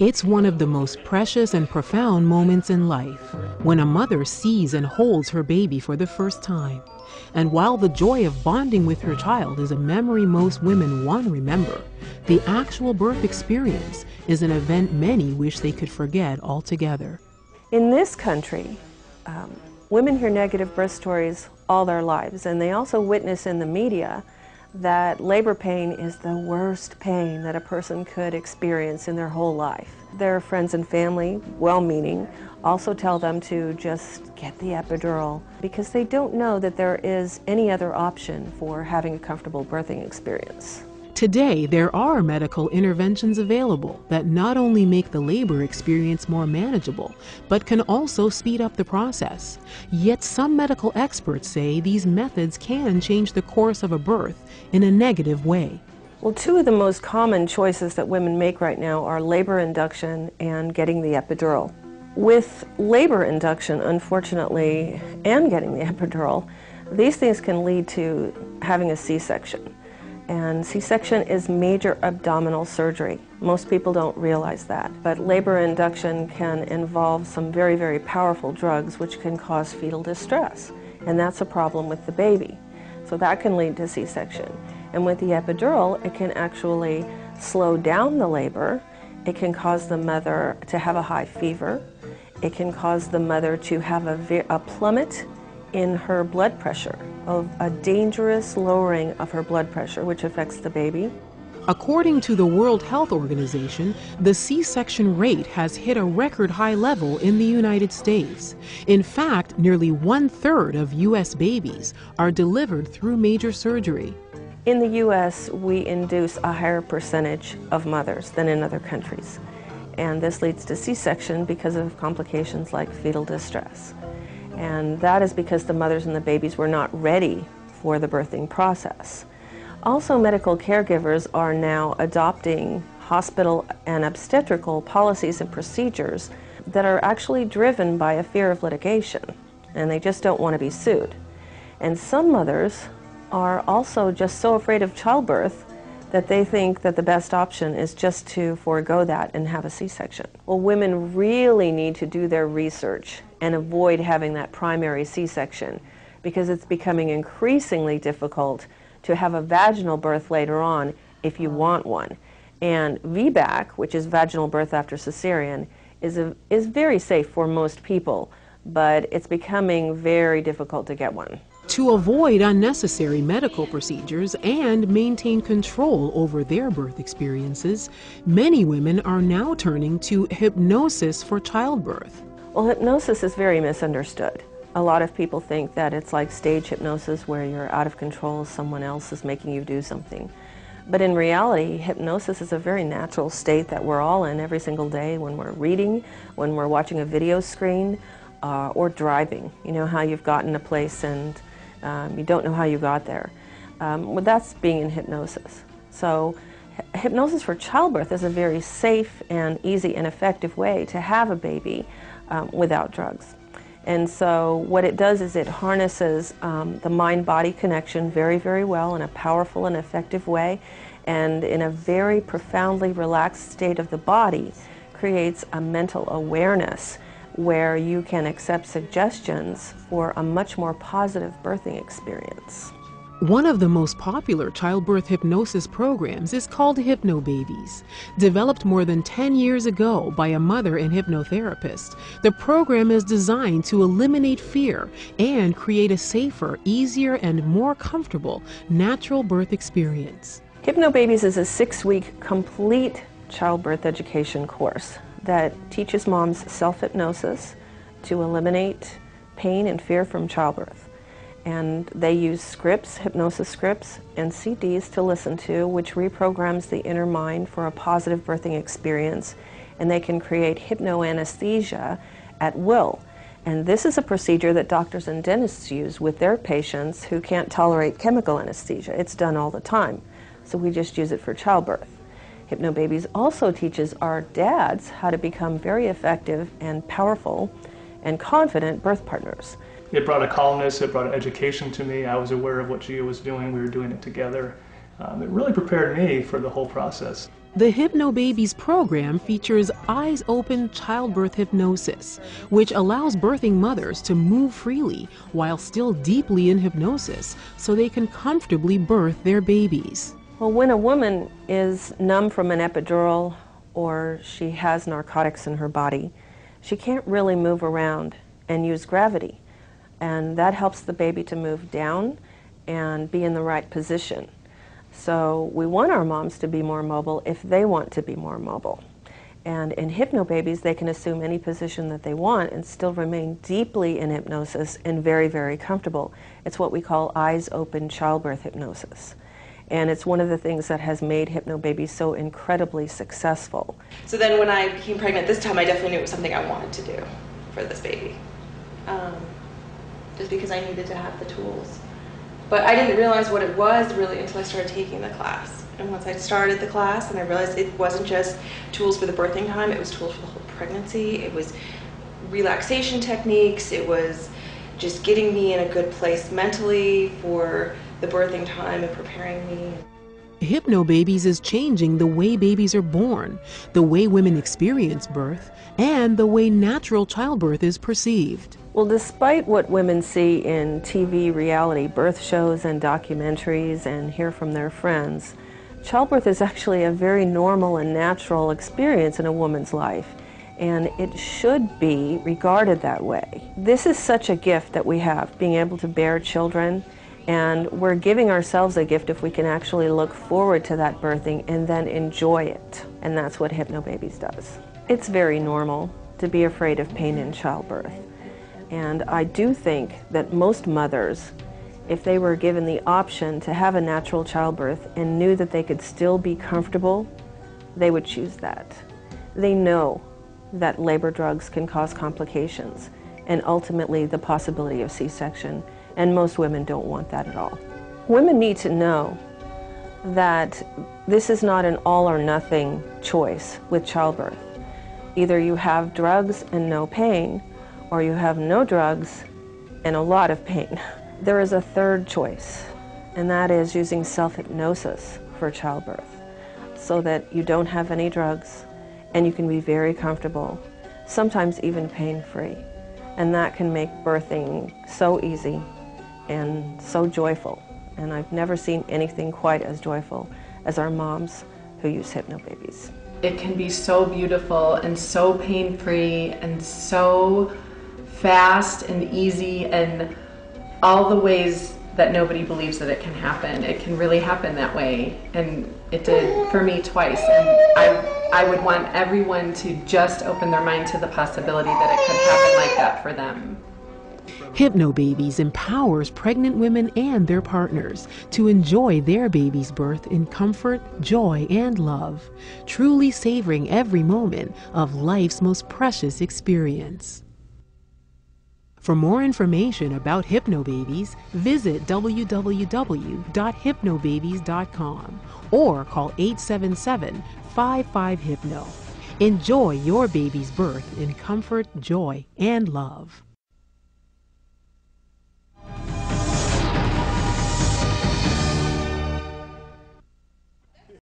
It's one of the most precious and profound moments in life, when a mother sees and holds her baby for the first time. And while the joy of bonding with her child is a memory most women want to remember, the actual birth experience is an event many wish they could forget altogether. In this country, women hear negative birth stories all their lives, and they also witness in the media that labor pain is the worst pain that a person could experience in their whole life. Their friends and family, well-meaning, also tell them to just get the epidural because they don't know that there is any other option for having a comfortable birthing experience. Today, there are medical interventions available that not only make the labor experience more manageable, but can also speed up the process. Yet some medical experts say these methods can change the course of a birth in a negative way. Well, two of the most common choices that women make right now are labor induction and getting the epidural. With labor induction, unfortunately, and getting the epidural, these things can lead to having a C-section. And C-section is major abdominal surgery. Most people don't realize that. But labor induction can involve some very, very powerful drugs which can cause fetal distress. And that's a problem with the baby. So that can lead to C-section. And with the epidural, it can actually slow down the labor. It can cause the mother to have a high fever. It can cause the mother to have a plummet in her blood pressure, of a dangerous lowering of her blood pressure, which affects the baby. According to the World Health Organization, the C-section rate has hit a record high level in the United States. In fact, nearly 1/3 of U.S. babies are delivered through major surgery. In the U.S., we induce a higher percentage of mothers than in other countries. And this leads to C-section because of complications like fetal distress. And that is because the mothers and the babies were not ready for the birthing process. Also, medical caregivers are now adopting hospital and obstetrical policies and procedures that are actually driven by a fear of litigation, and they just don't want to be sued. And some mothers are also just so afraid of childbirth that they think that the best option is just to forego that and have a C-section. Well, women really need to do their research and avoid having that primary C-section because it's becoming increasingly difficult to have a vaginal birth later on if you want one. And VBAC, which is vaginal birth after cesarean, is very safe for most people, but it's becoming very difficult to get one. To avoid unnecessary medical procedures and maintain control over their birth experiences, many women are now turning to hypnosis for childbirth. Well, hypnosis is very misunderstood. A lot of people think that it's like stage hypnosis where you're out of control, someone else is making you do something. But in reality, hypnosis is a very natural state that we're all in every single day when we're reading, when we're watching a video screen, or driving. You know how you've gotten a place and you don't know how you got there. Well, that's being in hypnosis. So hypnosis for childbirth is a very safe and easy and effective way to have a baby without drugs. And so what it does is it harnesses the mind-body connection very, very well in a powerful and effective way, and in a very profoundly relaxed state of the body creates a mental awareness where you can accept suggestions for a much more positive birthing experience. One of the most popular childbirth hypnosis programs is called Hypnobabies. Developed more than 10 years ago by a mother and hypnotherapist, the program is designed to eliminate fear and create a safer, easier, and more comfortable natural birth experience. Hypnobabies is a 6-week complete childbirth education course that teaches moms self-hypnosis to eliminate pain and fear from childbirth. And they use scripts, hypnosis scripts, and CDs to listen to, which reprograms the inner mind for a positive birthing experience. And they can create hypnoanesthesia at will. And this is a procedure that doctors and dentists use with their patients who can't tolerate chemical anesthesia. It's done all the time. So we just use it for childbirth. Hypnobabies also teaches our dads how to become very effective and powerful and confident birth partners. It brought a calmness, it brought an education to me. I was aware of what Gia was doing, we were doing it together. It really prepared me for the whole process. The Hypnobabies program features eyes open childbirth hypnosis, which allows birthing mothers to move freely while still deeply in hypnosis so they can comfortably birth their babies. Well, when a woman is numb from an epidural or she has narcotics in her body, she can't really move around and use gravity. And that helps the baby to move down and be in the right position. So we want our moms to be more mobile if they want to be more mobile. And in Hypnobabies, they can assume any position that they want and still remain deeply in hypnosis and very, very comfortable. It's what we call eyes open childbirth hypnosis. And it's one of the things that has made Hypnobabies so incredibly successful. So then when I became pregnant this time, I definitely knew it was something I wanted to do for this baby. Just because I needed to have the tools. But I didn't realize what it was really until I started taking the class. And once I started the class and I realized it wasn't just tools for the birthing time, it was tools for the whole pregnancy, it was relaxation techniques, it was just getting me in a good place mentally for the birthing time and preparing me. Hypnobabies is changing the way babies are born, the way women experience birth, and the way natural childbirth is perceived. Well, despite what women see in TV reality birth shows and documentaries and hear from their friends, childbirth is actually a very normal and natural experience in a woman's life, and it should be regarded that way. This is such a gift that we have, being able to bear children, and we're giving ourselves a gift if we can actually look forward to that birthing and then enjoy it. And that's what Hypnobabies does. It's very normal to be afraid of pain in childbirth. And I do think that most mothers, if they were given the option to have a natural childbirth and knew that they could still be comfortable, they would choose that. They know that labor drugs can cause complications and ultimately the possibility of C-section, and most women don't want that at all. Women need to know that this is not an all or nothing choice with childbirth. Either you have drugs and no pain, or you have no drugs and a lot of pain. There is a third choice, and that is using self-hypnosis for childbirth, so that you don't have any drugs and you can be very comfortable, sometimes even pain-free. And that can make birthing so easy and so joyful. And I've never seen anything quite as joyful as our moms who use Hypnobabies. It can be so beautiful and so pain-free and so fast and easy, and all the ways that nobody believes that it can happen. It can really happen that way, and it did for me twice. And I would want everyone to just open their mind to the possibility that it could happen like that for them. Hypnobabies empowers pregnant women and their partners to enjoy their baby's birth in comfort, joy, and love, truly savoring every moment of life's most precious experience. For more information about Hypnobabies, visit www.hypnobabies.com or call 877-55-HYPNO. Enjoy your baby's birth in comfort, joy, and love.